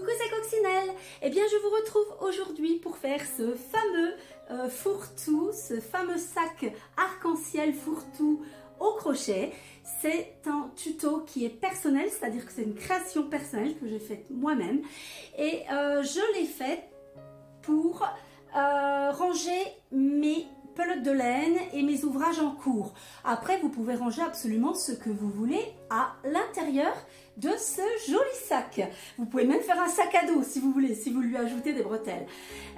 Coucou, c'est Coccinelle. Eh bien, je vous retrouve aujourd'hui pour faire ce fameux fourre-tout, ce fameux sac arc-en-ciel fourre-tout au crochet. C'est un tuto qui est personnel, c'est-à-dire que c'est une création personnelle que j'ai faite moi-même. Et je l'ai faite pour ranger mes pelotes de laine et mes ouvrages en cours. Après, vous pouvez ranger absolument ce que vous voulez à l'intérieur de ce joli sac. Vous pouvez même faire un sac à dos si vous voulez, si vous lui ajoutez des bretelles.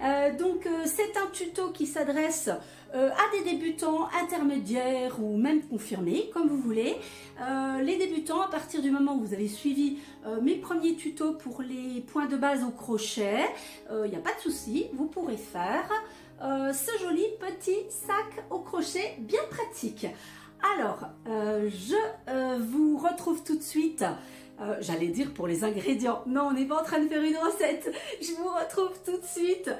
C'est un tuto qui s'adresse à des débutants, intermédiaires ou même confirmés, comme vous voulez. Les débutants, à partir du moment où vous avez suivi mes premiers tutos pour les points de base au crochet, il n'y a pas de souci, vous pourrez faire ce joli petit sac au crochet bien pratique. Alors, je vous retrouve tout de suite. J'allais dire pour les ingrédients. Non, on n'est pas en train de faire une recette. Je vous retrouve tout de suite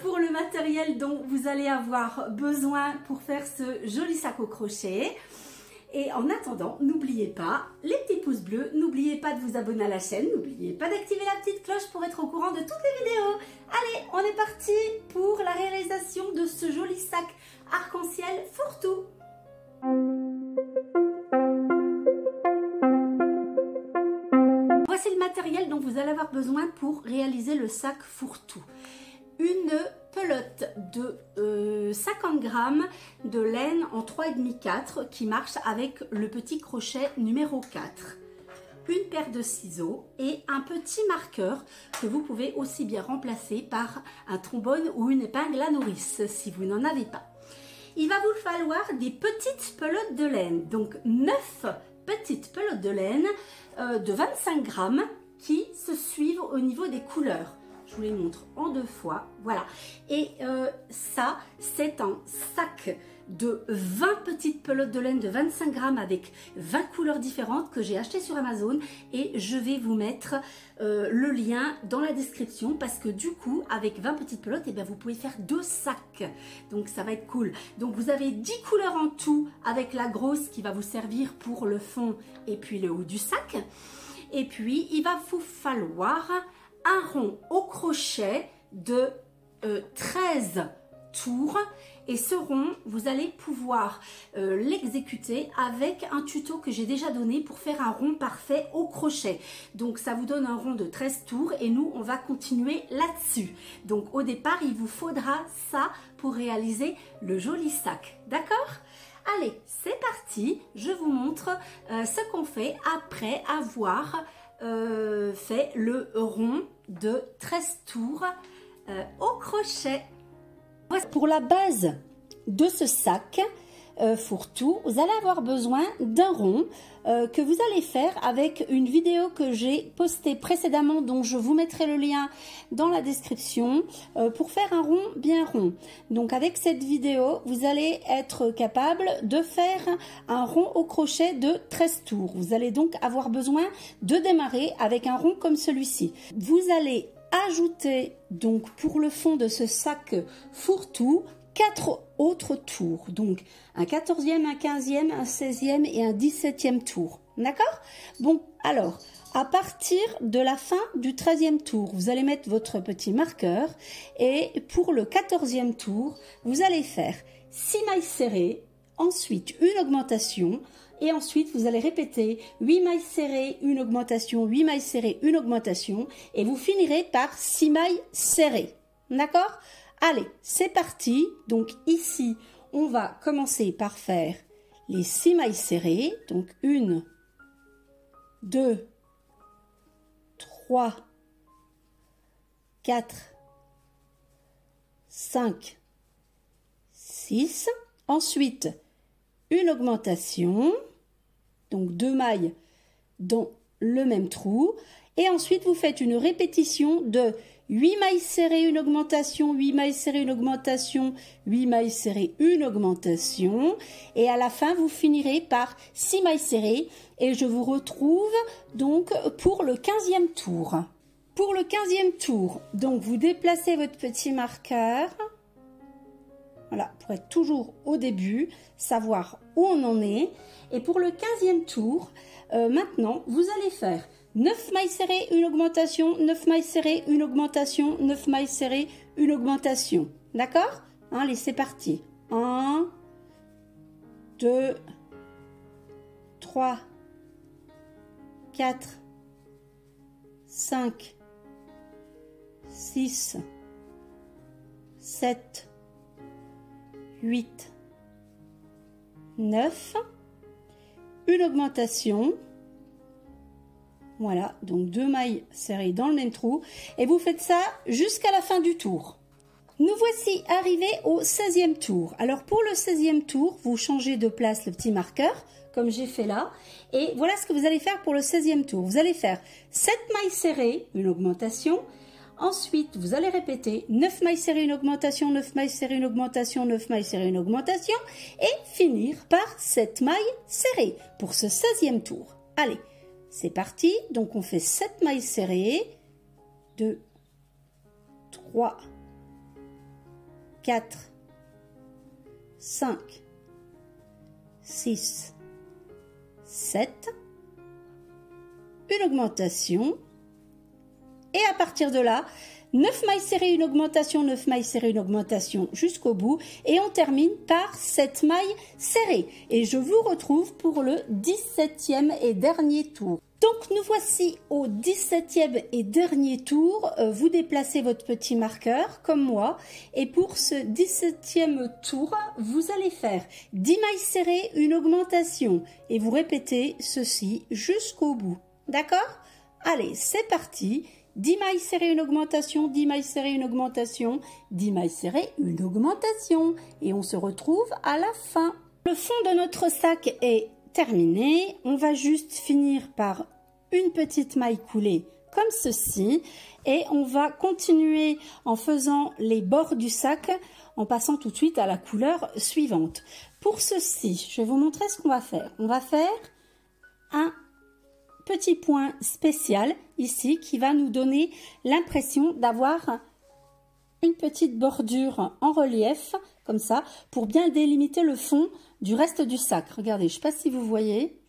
pour le matériel dont vous allez avoir besoin pour faire ce joli sac au crochet. Et en attendant, n'oubliez pas les petits pouces bleus, n'oubliez pas de vous abonner à la chaîne, n'oubliez pas d'activer la petite cloche pour être au courant de toutes les vidéos. Allez, on est parti pour la réalisation de ce joli sac arc-en-ciel fourre-tout. Voici le matériel dont vous allez avoir besoin pour réaliser le sac fourre-tout. Une pelote de 50 grammes de laine en 3,5-4 qui marche avec le petit crochet numéro 4. Une paire de ciseaux et un petit marqueur que vous pouvez aussi bien remplacer par un trombone ou une épingle à nourrice si vous n'en avez pas. Il va vous falloir des petites pelotes de laine, donc 9 petites pelotes de laine de 25 grammes qui se suivent au niveau des couleurs. Je vous les montre en deux fois, voilà. Et ça, c'est un sac de 20 petites pelotes de laine de 25 grammes avec 20 couleurs différentes que j'ai acheté sur Amazon. Et je vais vous mettre le lien dans la description parce que du coup, avec 20 petites pelotes, eh bien, vous pouvez faire 2 sacs. Donc, ça va être cool. Donc, vous avez 10 couleurs en tout avec la grosse qui va vous servir pour le fond et puis le haut du sac. Et puis, il va vous falloir un rond au crochet de 13 tours et ce rond vous allez pouvoir l'exécuter avec un tuto que j'ai déjà donné pour faire un rond parfait au crochet. Donc ça vous donne un rond de 13 tours et nous on va continuer là-dessus. Donc au départ il vous faudra ça pour réaliser le joli sac, d'accord? Allez, c'est parti, je vous montre ce qu'on fait après avoir fait le rond de 13 tours au crochet. Pour la base de ce sac fourre-tout, vous allez avoir besoin d'un rond que vous allez faire avec une vidéo que j'ai postée précédemment, dont je vous mettrai le lien dans la description, pour faire un rond bien rond. Donc avec cette vidéo, vous allez être capable de faire un rond au crochet de 13 tours. Vous allez donc avoir besoin de démarrer avec un rond comme celui-ci. Vous allez ajouter donc pour le fond de ce sac fourre-tout 4 autres tours, donc un 14e, un 15e, un 16e et un 17e tour, d'accord? Bon, alors, à partir de la fin du 13e tour, vous allez mettre votre petit marqueur et pour le 14e tour, vous allez faire 6 mailles serrées, ensuite une augmentation et ensuite vous allez répéter 8 mailles serrées, une augmentation, 8 mailles serrées, une augmentation et vous finirez par 6 mailles serrées, d'accord? Allez, c'est parti. Donc ici, on va commencer par faire les 6 mailles serrées. Donc 1, 2, 3, 4, 5, 6. Ensuite, une augmentation. Donc 2 mailles dans le même trou. Et ensuite, vous faites une répétition de 8 mailles serrées, une augmentation, 8 mailles serrées, une augmentation, 8 mailles serrées, une augmentation. Et à la fin, vous finirez par 6 mailles serrées. Et je vous retrouve donc pour le 15e tour. Pour le 15e tour, donc vous déplacez votre petit marqueur. Voilà, pour être toujours au début, savoir où on en est. Et pour le 15e tour, maintenant, vous allez faire 9 mailles serrées, une augmentation, 9 mailles serrées, une augmentation, 9 mailles serrées, une augmentation. D'accord? Allez, c'est parti. 1, 2, 3, 4, 5, 6, 7, 8, 9, une augmentation. Voilà, donc 2 mailles serrées dans le même trou. Et vous faites ça jusqu'à la fin du tour. Nous voici arrivés au 16e tour. Alors pour le 16e tour, vous changez de place le petit marqueur, comme j'ai fait là. Et voilà ce que vous allez faire pour le 16e tour. Vous allez faire 7 mailles serrées, une augmentation. Ensuite, vous allez répéter 9 mailles serrées, une augmentation, 9 mailles serrées, une augmentation, 9 mailles serrées, une augmentation. Et finir par 7 mailles serrées pour ce 16e tour. Allez, c'est parti. Donc on fait 7 mailles serrées. 2, 3, 4, 5, 6, 7, une augmentation, et à partir de là, 9 mailles serrées, une augmentation, 9 mailles serrées, une augmentation jusqu'au bout, et on termine par 7 mailles serrées. Et je vous retrouve pour le 17e et dernier tour. Donc nous voici au 17e et dernier tour. Vous déplacez votre petit marqueur comme moi, et pour ce 17e tour, vous allez faire 10 mailles serrées, une augmentation, et vous répétez ceci jusqu'au bout. D'accord? Allez, c'est parti. 10 mailles serrées, une augmentation, 10 mailles serrées, une augmentation, 10 mailles serrées, une augmentation. Et on se retrouve à la fin. Le fond de notre sac est terminé. On va juste finir par une petite maille coulée comme ceci. Et on va continuer en faisant les bords du sac, en passant tout de suite à la couleur suivante. Pour ceci, je vais vous montrer ce qu'on va faire. On va faire un petit point spécial ici qui va nous donner l'impression d'avoir une petite bordure en relief comme ça pour bien délimiter le fond du reste du sac. Regardez, je ne sais pas si vous voyez.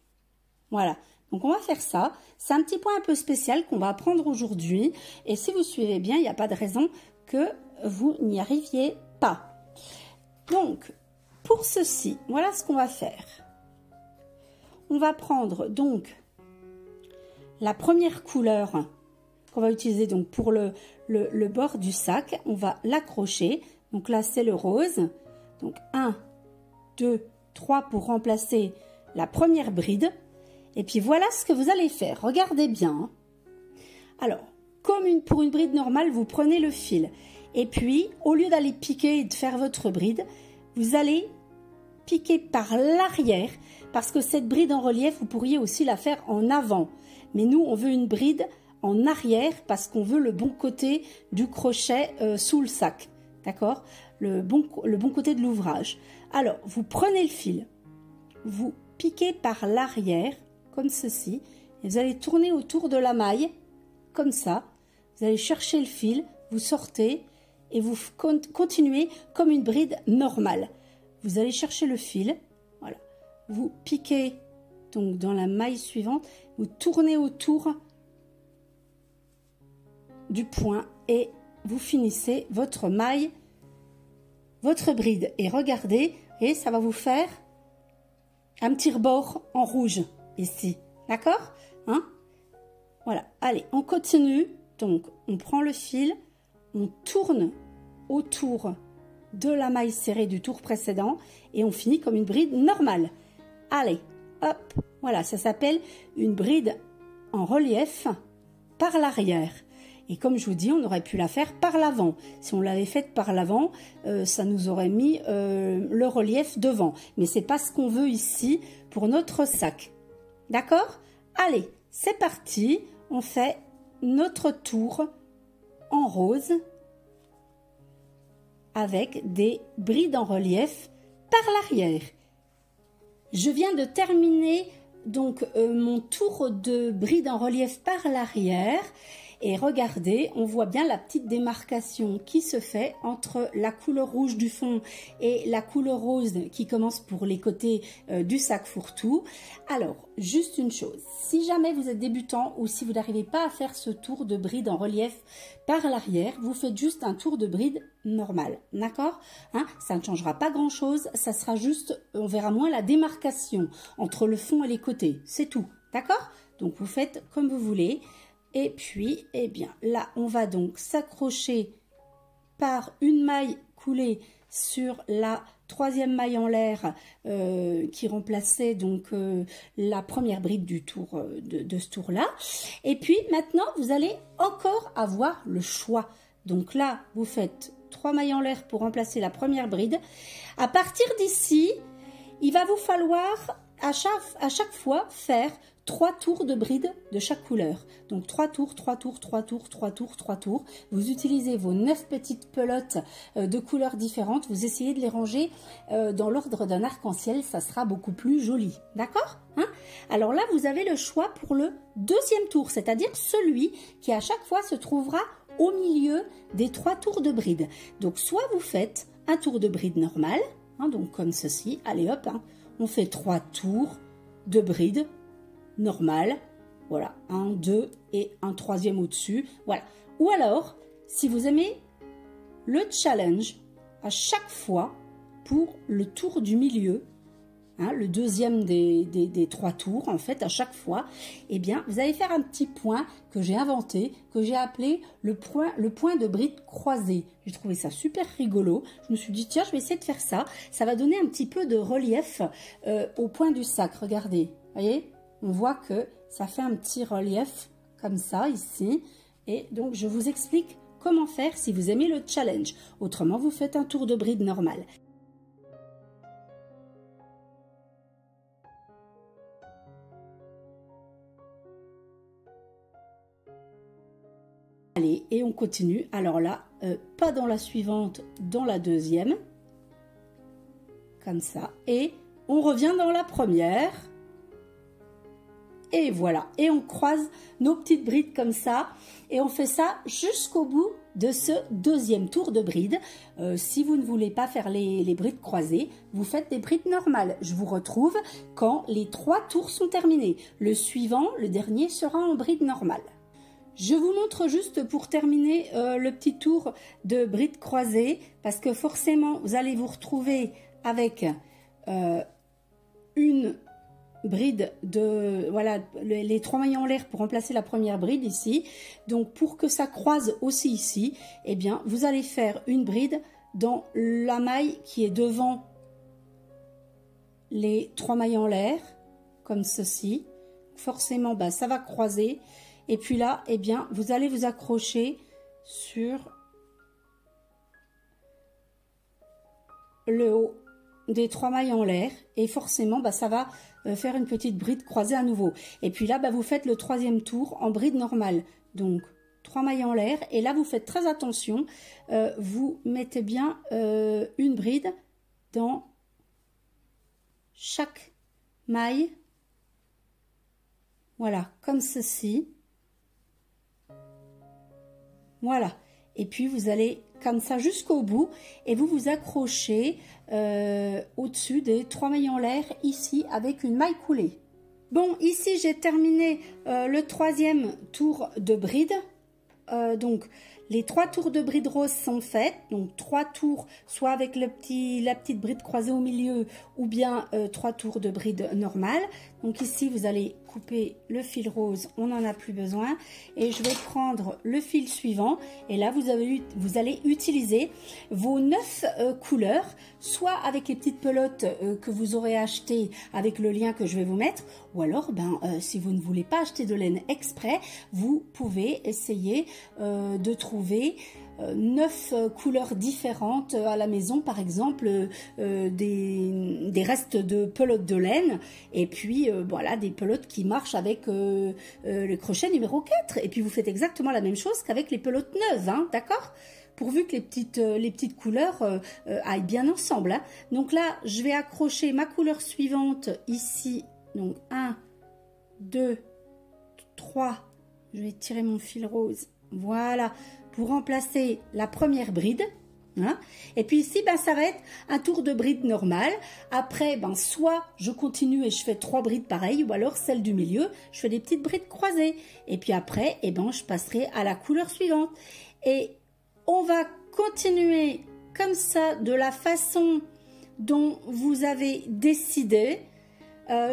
Voilà, donc on va faire ça. C'est un petit point un peu spécial qu'on va apprendre aujourd'hui, et si vous suivez bien, il n'y a pas de raison que vous n'y arriviez pas. Donc pour ceci, voilà ce qu'on va faire. On va prendre donc la première couleur qu'on va utiliser donc pour le bord du sac. On va l'accrocher. Donc là, c'est le rose. Donc 1, 2, 3 pour remplacer la première bride. Et puis voilà ce que vous allez faire. Regardez bien. Alors, comme pour une bride normale, vous prenez le fil. Et puis, au lieu d'aller piquer et de faire votre bride, vous allez piquer par l'arrière. Parce que cette bride en relief, vous pourriez aussi la faire en avant. Mais nous, on veut une bride en arrière parce qu'on veut le bon côté du crochet sous le sac. D'accord? Le bon côté de l'ouvrage. Alors, vous prenez le fil, vous piquez par l'arrière, comme ceci, et vous allez tourner autour de la maille, comme ça. Vous allez chercher le fil, vous sortez, et vous continuez comme une bride normale. Vous allez chercher le fil, voilà. Vous piquez donc dans la maille suivante, vous tournez autour du point et vous finissez votre maille, votre bride. Et regardez, et ça va vous faire un petit rebord en rouge ici, d'accord, hein? Voilà, allez, on continue. Donc on prend le fil, on tourne autour de la maille serrée du tour précédent et on finit comme une bride normale. Allez, hop, voilà, ça s'appelle une bride en relief par l'arrière. Et comme je vous dis, on aurait pu la faire par l'avant. Si on l'avait faite par l'avant, ça nous aurait mis le relief devant. Mais c'est pas ce qu'on veut ici pour notre sac. D'accord? Allez, c'est parti. On fait notre tour en rose avec des brides en relief par l'arrière. Je viens de terminer donc mon tour de bride en relief par l'arrière. Et regardez, on voit bien la petite démarcation qui se fait entre la couleur rouge du fond et la couleur rose qui commence pour les côtés du sac fourre-tout. Alors, juste une chose, si jamais vous êtes débutant ou si vous n'arrivez pas à faire ce tour de bride en relief par l'arrière, vous faites juste un tour de bride normal, d'accord, hein, ça ne changera pas grand chose, ça sera juste, on verra moins la démarcation entre le fond et les côtés, c'est tout, d'accord. Donc vous faites comme vous voulez. Et puis, eh bien, là, on va donc s'accrocher par une maille coulée sur la troisième maille en l'air qui remplaçait donc la première bride du tour de ce tour-là. Et puis maintenant, vous allez encore avoir le choix. Donc là, vous faites 3 mailles en l'air pour remplacer la première bride. À partir d'ici, il va vous falloir à chaque fois faire 3 tours de bride de chaque couleur. Donc 3 tours, 3 tours, 3 tours, 3 tours, 3 tours. Vous utilisez vos 9 petites pelotes de couleurs différentes. Vous essayez de les ranger dans l'ordre d'un arc-en-ciel. Ça sera beaucoup plus joli. D'accord, hein? Alors là, vous avez le choix pour le deuxième tour, c'est-à-dire celui qui à chaque fois se trouvera au milieu des 3 tours de bride. Donc soit vous faites un tour de bride normal, hein, donc comme ceci. Allez hop, hein, on fait 3 tours de bride normal, voilà, 1, 2 et un troisième au-dessus, voilà. Ou alors, si vous aimez le challenge, à chaque fois, pour le tour du milieu, hein, le deuxième des 3 tours, en fait, à chaque fois, eh bien, vous allez faire un petit point que j'ai inventé, que j'ai appelé le point de bride croisée. J'ai trouvé ça super rigolo. Je me suis dit, tiens, je vais essayer de faire ça. Ça va donner un petit peu de relief au point du sac. Regardez, voyez, on voit que ça fait un petit relief comme ça ici. Et donc, je vous explique comment faire si vous aimez le challenge. Autrement, vous faites un tour de bride normal. Allez, et on continue. Alors là, pas dans la suivante, dans la deuxième. Comme ça. Et on revient dans la première. Et voilà, et on croise nos petites brides comme ça, et on fait ça jusqu'au bout de ce deuxième tour de bride. Si vous ne voulez pas faire les brides croisées, vous faites des brides normales. Je vous retrouve quand les 3 tours sont terminés. Le suivant, le dernier, sera en bride normale. Je vous montre juste pour terminer le petit tour de bride croisée, parce que forcément, vous allez vous retrouver avec une bride de, voilà, les 3 mailles en l'air pour remplacer la première bride ici. Donc pour que ça croise aussi ici, eh bien vous allez faire une bride dans la maille qui est devant les 3 mailles en l'air, comme ceci. Forcément, bah, ça va croiser. Et puis là, eh bien, vous allez vous accrocher sur le haut des 3 mailles en l'air, et forcément bah, ça va faire une petite bride croisée à nouveau. Et puis là bah, vous faites le 3e tour en bride normale, donc 3 mailles en l'air, et là vous faites très attention, vous mettez bien une bride dans chaque maille, voilà, comme ceci, voilà. Et puis vous allez comme ça jusqu'au bout, et vous vous accrochez au-dessus des 3 mailles en l'air ici avec une maille coulée. Bon, ici j'ai terminé le 3e tour de bride. Donc les 3 tours de bride rose sont faits, donc 3 tours soit avec la petite bride croisée au milieu, ou bien 3 tours de bride normale. Donc ici vous allez couper le fil rose, on n'en a plus besoin, et je vais prendre le fil suivant, et là vous allez utiliser vos 9 couleurs, soit avec les petites pelotes que vous aurez achetées avec le lien que je vais vous mettre, ou alors si vous ne voulez pas acheter de laine exprès, vous pouvez essayer de trouver 9 couleurs différentes à la maison, par exemple des restes de pelotes de laine, et puis voilà, des pelotes qui marchent avec le crochet numéro 4, et puis vous faites exactement la même chose qu'avec les pelotes neuves, hein, d'accord, pourvu que les petites couleurs aillent bien ensemble, hein. Donc là je vais accrocher ma couleur suivante ici, donc 1, 2, 3, Je vais tirer mon fil rose. Voilà, pour remplacer la première bride. Hein. Et puis ici, ben, ça va être un tour de bride normal. Après, ben, soit je continue et je fais 3 brides pareilles, ou alors celle du milieu, je fais des petites brides croisées. Et puis après, eh ben, je passerai à la couleur suivante. Et on va continuer comme ça, de la façon dont vous avez décidé,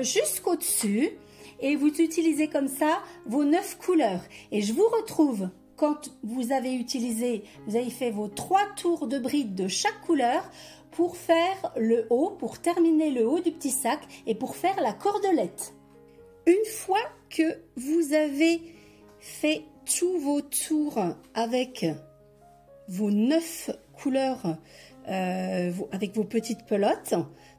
jusqu'au-dessus. Et vous utilisez comme ça vos 9 couleurs. Et je vous retrouve quand vous avez utilisé, vous avez fait vos 3 tours de bride de chaque couleur pour faire le haut, pour terminer le haut du petit sac et pour faire la cordelette. Une fois que vous avez fait tous vos tours avec vos 9 couleurs, avec vos petites pelotes,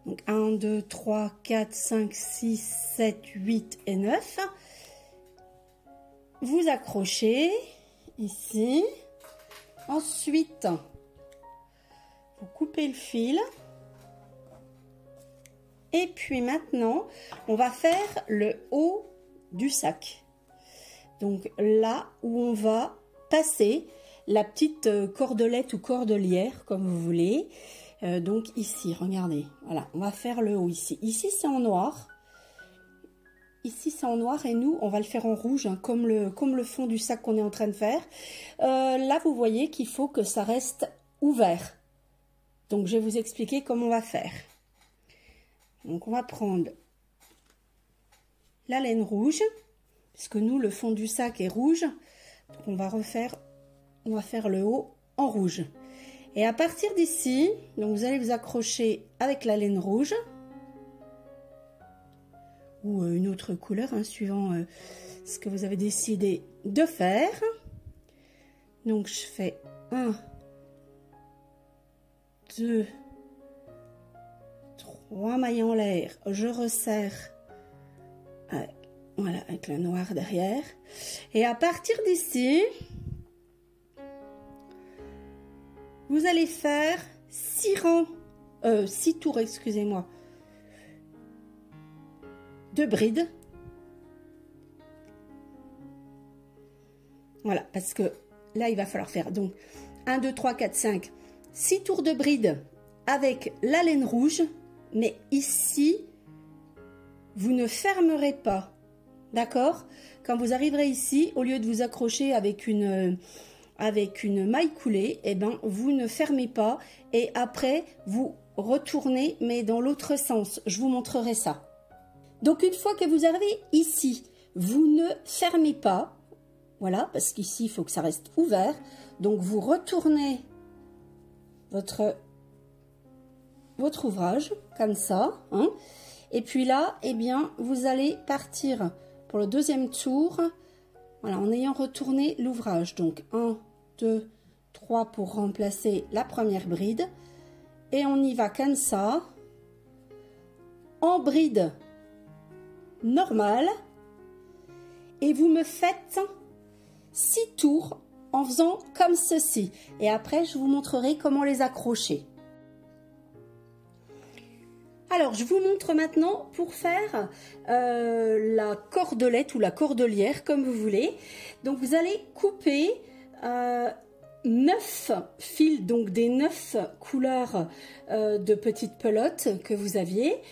donc 1, 2, 3, 4, 5, 6, 7, 8 et 9, vous accrochez ici. Ensuite, vous coupez le fil. Et puis maintenant, on va faire le haut du sac. Donc là où on va passer la petite cordelette ou cordelière, comme vous voulez. Donc ici, regardez, voilà, on va faire le haut ici. Ici, c'est en noir. Ici, c'est en noir et nous, on va le faire en rouge, hein, comme le fond du sac qu'on est en train de faire. Là, vous voyez qu'il faut que ça reste ouvert. Donc, je vais vous expliquer comment on va faire. Donc, on va prendre la laine rouge, puisque nous, le fond du sac est rouge. Donc, on va faire le haut en rouge. Et à partir d'ici, donc vous allez vous accrocher avec la laine rouge ou une autre couleur, hein, suivant ce que vous avez décidé de faire. Donc je fais 1, 2, 3 mailles en l'air, je resserre avec, voilà, avec le noir derrière. Et à partir d'ici, vous allez faire 6 tours, excusez-moi, de bride. Voilà, parce que là, il va falloir faire donc 1, 2, 3, 4, 5, 6 tours de bride avec la laine rouge. Mais ici, vous ne fermerez pas, d'accord? Quand vous arriverez ici, au lieu de vous accrocher avec une maille coulée, eh ben, vous ne fermez pas et après vous retournez mais dans l'autre sens. Je vous montrerai ça. Donc une fois que vous arrivez ici, vous ne fermez pas, voilà, parce qu'ici il faut que ça reste ouvert. Donc vous retournez votre ouvrage comme ça, hein, et puis là, eh bien, vous allez partir pour le deuxième tour, voilà, en ayant retourné l'ouvrage. Donc 1, 2, 3 pour remplacer la première bride. Et on y va comme ça, en bride normale. Et vous me faites 6 tours en faisant comme ceci. Et après, je vous montrerai comment les accrocher. Alors, je vous montre maintenant pour faire la cordelette ou la cordelière, comme vous voulez. Donc, vous allez couper 9 fils, donc des 9 couleurs de petites pelotes que vous aviez.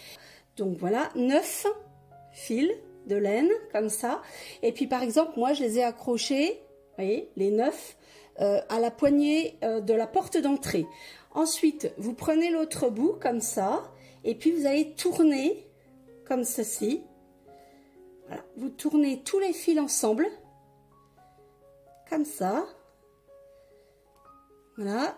Donc, voilà, 9 fils de laine, comme ça. Et puis, par exemple, moi, je les ai accrochés, vous voyez, les 9, à la poignée de la porte d'entrée. Ensuite, vous prenez l'autre bout, comme ça. Et puis, vous allez tourner comme ceci. Voilà. Vous tournez tous les fils ensemble. Comme ça. Voilà.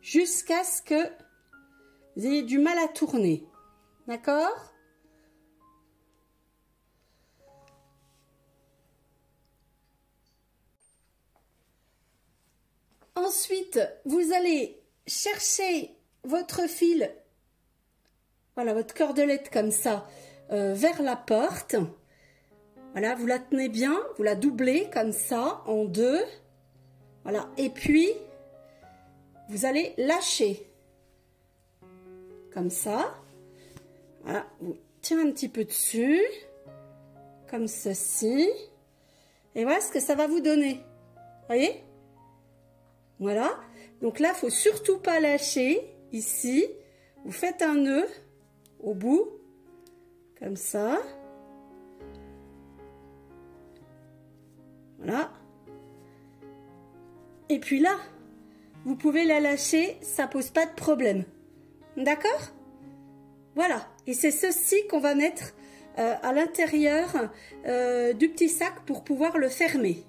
Jusqu'à ce que vous ayez du mal à tourner. D'accord ? Ensuite, vous allez chercher votre fil, voilà, votre cordelette comme ça, vers la porte. Voilà, vous la tenez bien, vous la doublez comme ça, en deux. Voilà, et puis, vous allez lâcher. Comme ça. Voilà, vous tirez un petit peu dessus, comme ceci. Et voilà ce que ça va vous donner. Voyez? Voilà. Donc là, il ne faut surtout pas lâcher. Ici, vous faites un nœud au bout, comme ça. Voilà. Et puis là, vous pouvez la lâcher, ça pose pas de problème. D'accord? Voilà. Et c'est ceci qu'on va mettre à l'intérieur du petit sac pour pouvoir le fermer.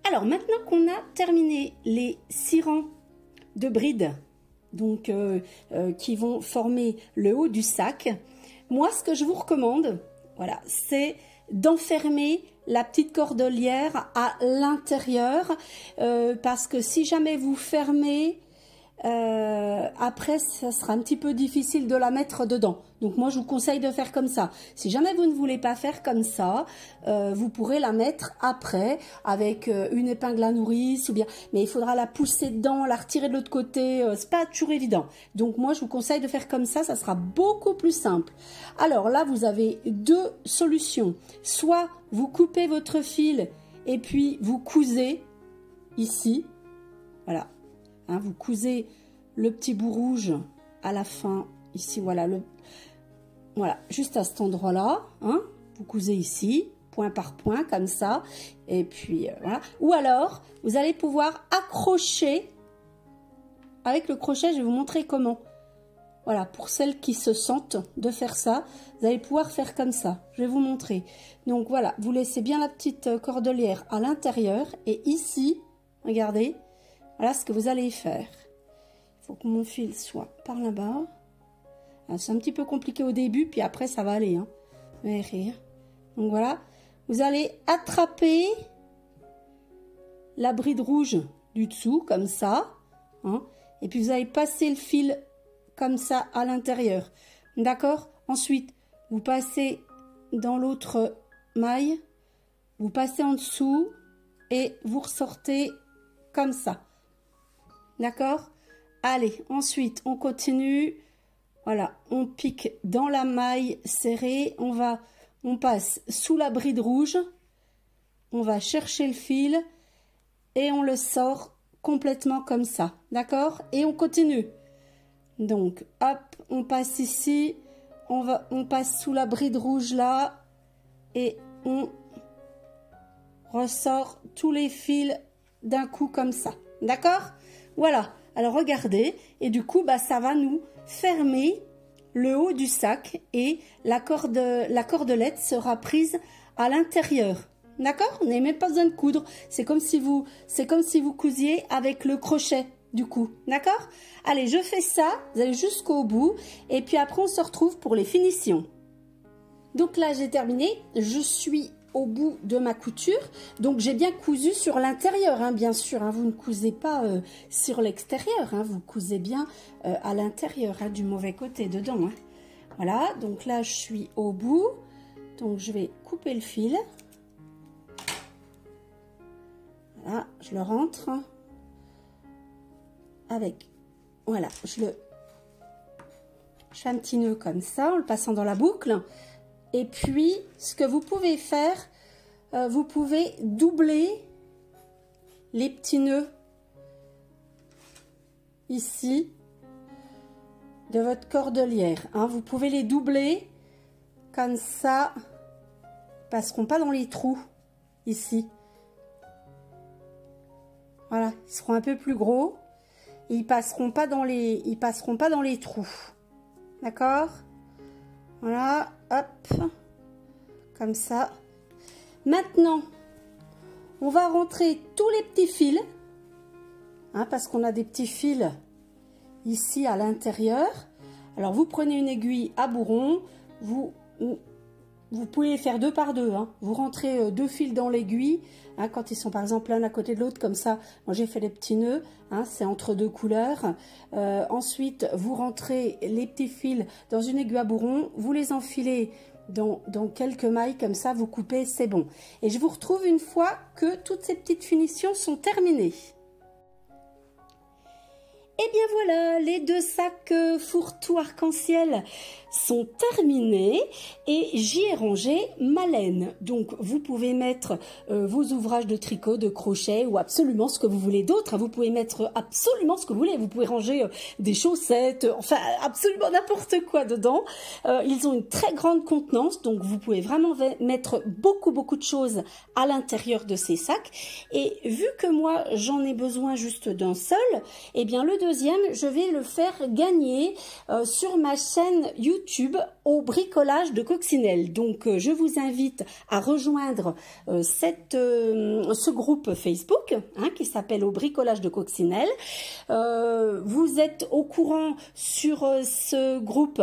Alors maintenant qu'on a terminé les 6 rangs de brides, donc qui vont former le haut du sac, moi ce que je vous recommande, voilà, c'est d'enfermer la petite cordelière à l'intérieur parce que si jamais vous fermez, après ça sera un petit peu difficile de la mettre dedans. Donc moi je vous conseille de faire comme ça. Si jamais vous ne voulez pas faire comme ça, vous pourrez la mettre après avec une épingle à nourrice ou bien, mais il faudra la pousser dedans, la retirer de l'autre côté, c'est pas toujours évident. Donc moi je vous conseille de faire comme ça sera beaucoup plus simple. Alors là vous avez 2 solutions. Soit vous coupez votre fil et puis vous cousez ici, voilà. Hein, vous cousez le petit bout rouge à la fin, ici, voilà, voilà, juste à cet endroit-là, hein, vous cousez ici, point par point, comme ça, et puis voilà. Ou alors, vous allez pouvoir accrocher, avec le crochet, je vais vous montrer comment. Voilà, pour celles qui se sentent de faire ça, vous allez pouvoir faire comme ça, je vais vous montrer. Donc voilà, vous laissez bien la petite cordelière à l'intérieur, et ici, regardez, voilà ce que vous allez faire. Il faut que mon fil soit par là-bas. C'est un petit peu compliqué au début, puis après ça va aller. Hein. Vous allez rire. Donc voilà, vous allez attraper la bride rouge du dessous, comme ça. Hein, et puis vous allez passer le fil comme ça à l'intérieur. D'accord? Ensuite, vous passez dans l'autre maille, vous passez en dessous et vous ressortez comme ça. D'accord? Allez, ensuite, on continue. Voilà, on pique dans la maille serrée. On passe sous la bride rouge. On va chercher le fil et on le sort complètement comme ça. D'accord? Et on continue. Donc, hop, on passe ici. On passe sous la bride rouge là. Et on ressort tous les fils d'un coup comme ça. D'accord? Voilà, alors regardez, et du coup, bah, ça va nous fermer le haut du sac et la cordelette sera prise à l'intérieur. D'accord? Vous n'avez même pas besoin de coudre. C'est comme si vous cousiez avec le crochet, du coup. D'accord? Allez, je fais ça, vous allez jusqu'au bout, et puis après, on se retrouve pour les finitions. Donc là, j'ai terminé. Je suis au bout de ma couture, donc j'ai bien cousu sur l'intérieur, hein, bien sûr, hein, vous ne cousez pas sur l'extérieur, hein, vous cousez bien à l'intérieur, hein, du mauvais côté dedans, hein. Voilà, donc là je suis au bout, donc je vais couper le fil, voilà, je le rentre avec, voilà, je fais un petit nœud comme ça en le passant dans la boucle. Et puis, ce que vous pouvez faire, vous pouvez doubler les petits nœuds ici de votre cordelière. Hein. Vous pouvez les doubler comme ça, ils passeront pas dans les trous ici. Voilà, ils seront un peu plus gros et ils passeront pas dans les trous. D'accord? Voilà, hop, comme ça. Maintenant, on va rentrer tous les petits fils, hein, parce qu'on a des petits fils ici à l'intérieur. Alors, vous prenez une aiguille à bourron, vous pouvez les faire 2 par 2, hein. Vous rentrez 2 fils dans l'aiguille, hein, quand ils sont par exemple l'un à côté de l'autre, comme ça. Moi, j'ai fait les petits nœuds, hein, c'est entre 2 couleurs. Ensuite, vous rentrez les petits fils dans une aiguille à bourron, vous les enfilez dans quelques mailles, comme ça, vous coupez, c'est bon. Et je vous retrouve une fois que toutes ces petites finitions sont terminées. Et bien voilà, les 2 sacs fourre-tout arc-en-ciel sont terminés et j'y ai rangé ma laine. Donc vous pouvez mettre vos ouvrages de tricot, de crochet ou absolument ce que vous voulez d'autre. Vous pouvez mettre absolument ce que vous voulez. Vous pouvez ranger des chaussettes, enfin absolument n'importe quoi dedans. Ils ont une très grande contenance, donc vous pouvez vraiment mettre beaucoup de choses à l'intérieur de ces sacs. Et vu que moi j'en ai besoin juste d'un seul, et bien le deuxième, je vais le faire gagner sur ma chaîne YouTube au bricolage de Coccinelle. Donc je vous invite à rejoindre ce groupe Facebook qui s'appelle au bricolage de Coccinelle. Vous êtes au courant sur ce groupe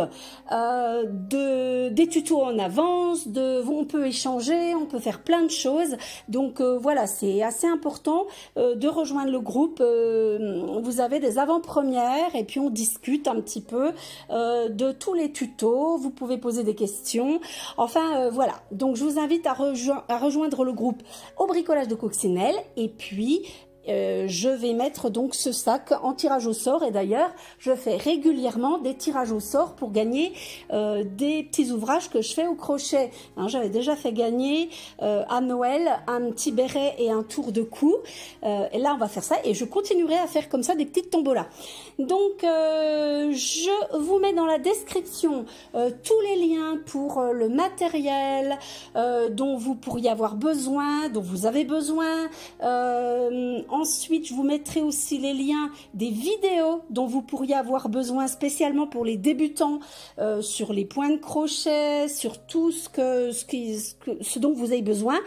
des tutos en avance, on peut échanger, on peut faire plein de choses. Donc voilà, c'est assez important de rejoindre le groupe. Vous avez des avant-premières et puis on discute un petit peu de tous les tutos. Vous pouvez poser des questions. Enfin voilà, donc je vous invite à rejoindre le groupe au bricolage de Coccinelle. Et puis je vais mettre donc ce sac en tirage au sort. Et d'ailleurs je fais régulièrement des tirages au sort pour gagner des petits ouvrages que je fais au crochet. J'avais déjà fait gagner à Noël un petit béret et un tour de cou, et là on va faire ça et je continuerai à faire comme ça des petites tombolas. Donc je vous mets dans la description tous les liens pour le matériel dont vous pourriez avoir besoin, dont vous avez besoin. Ensuite, je vous mettrai aussi les liens des vidéos dont vous pourriez avoir besoin spécialement pour les débutants, sur les points de crochet, sur tout ce dont vous avez besoin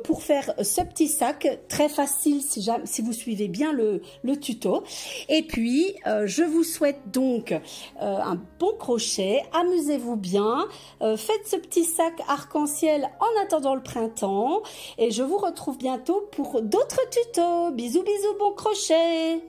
pour faire ce petit sac très facile si vous suivez bien le tuto. Et puis, je vous souhaite donc un bon crochet, amusez-vous bien, faites ce petit sac arc-en-ciel en attendant le printemps et je vous retrouve bientôt pour d'autres tutos. Bisous, bisous, bon crochet!